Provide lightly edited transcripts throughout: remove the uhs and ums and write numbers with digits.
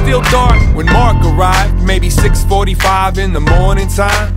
still dark when Mark arrived, maybe 6:45 in the morning time.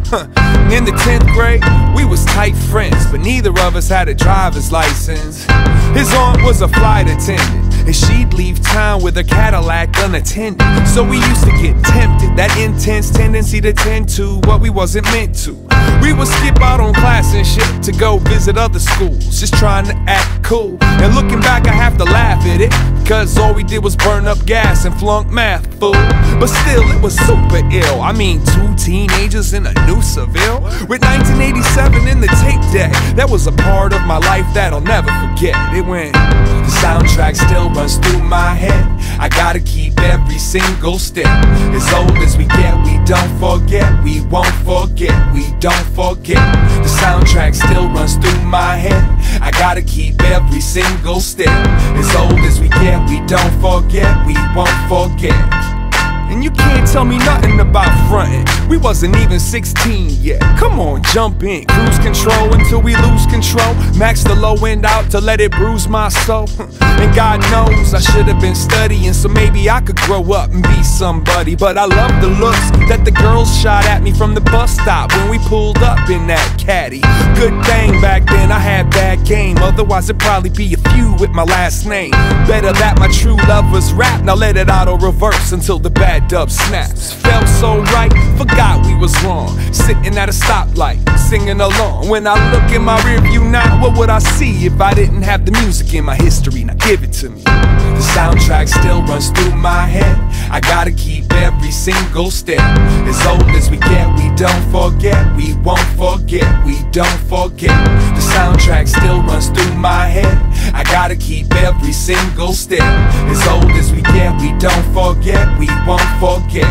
In the 10th grade, we was tight friends, but neither of us had a driver's license. His aunt was a flight attendant, and she'd leave town with her Cadillac unattended. So we used to get tempted, that intense tendency to tend to what we wasn't meant to. We would skip out on class and shit to go visit other schools, just trying to act cool. And looking back, I have to laugh at it, cause all we did was burn up gas and flunk math, fool. But still, it was super ill. I mean, 2 teenagers in a new Seville with 1987 in the tape deck. That was a part of my life that I'll never forget. It went, the soundtrack still runs through my head. I gotta keep every single step. As old as we get, we don't forget. We won't forget, we don't forget. The soundtrack still runs through my head. I gotta keep every single step. As old as we get, we don't forget, we won't forget. And you can't tell me nothing about frontin'. We wasn't even 16 yet. Come on, jump in, cruise control until we lose control. Max the low end out to let it bruise my soul. And God knows I should have been studying, so maybe I could grow up and be somebody. But I love the looks that the girls shot at me from the bus stop when we pulled up in that caddy. Good thing back then I had bad game, otherwise it'd probably be a few with my last name. Better that my true love was rap, now let it auto reverse until the bad dub snaps. Felt so right, forgot we was wrong. Sitting at a stoplight, singing along. When I look in my rearview now, what would I see if I didn't have the music in my history? Now give it to me. The soundtrack still runs through my head. I gotta keep every single step. As old as we get, we don't forget. We won't forget, we don't forget. The soundtrack still runs through my head. I gotta keep every single step. As old as we get, we don't forget, we won't forget.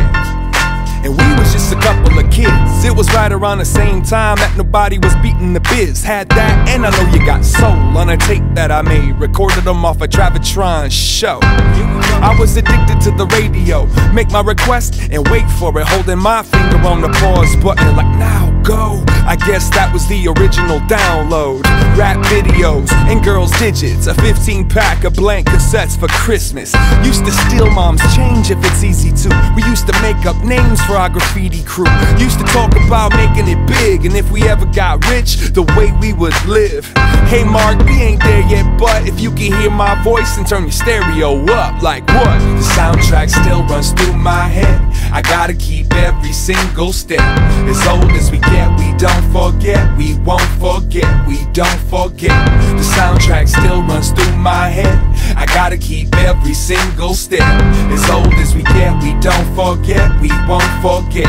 And we was just a couple of kids. It was right around the same time that nobody was beating the biz. Had that, and I know you got soul on a tape that I made. Recorded them off a Travitron show. I was addicted to the radio. Make my request and wait for it, holding my finger on the pause button like, now go. I guess that was the original download. Rap videos and girls' digits. A 15-pack of blank cassettes for Christmas. Used to steal mom's change if it's easy to. We used to make up names for our graffiti crew. Used to talk about making it big, and if we ever got rich, the way we would live. Hey Mark, we ain't there yet, but if you can hear my voice and turn your stereo up, like what? The soundtrack still runs through my head. I gotta keep every single step. As old as we get, we don't forget, we won't forget, we don't forget. The soundtrack still runs through my head. I gotta keep every single step. As old as we get, we don't forget, we won't forget.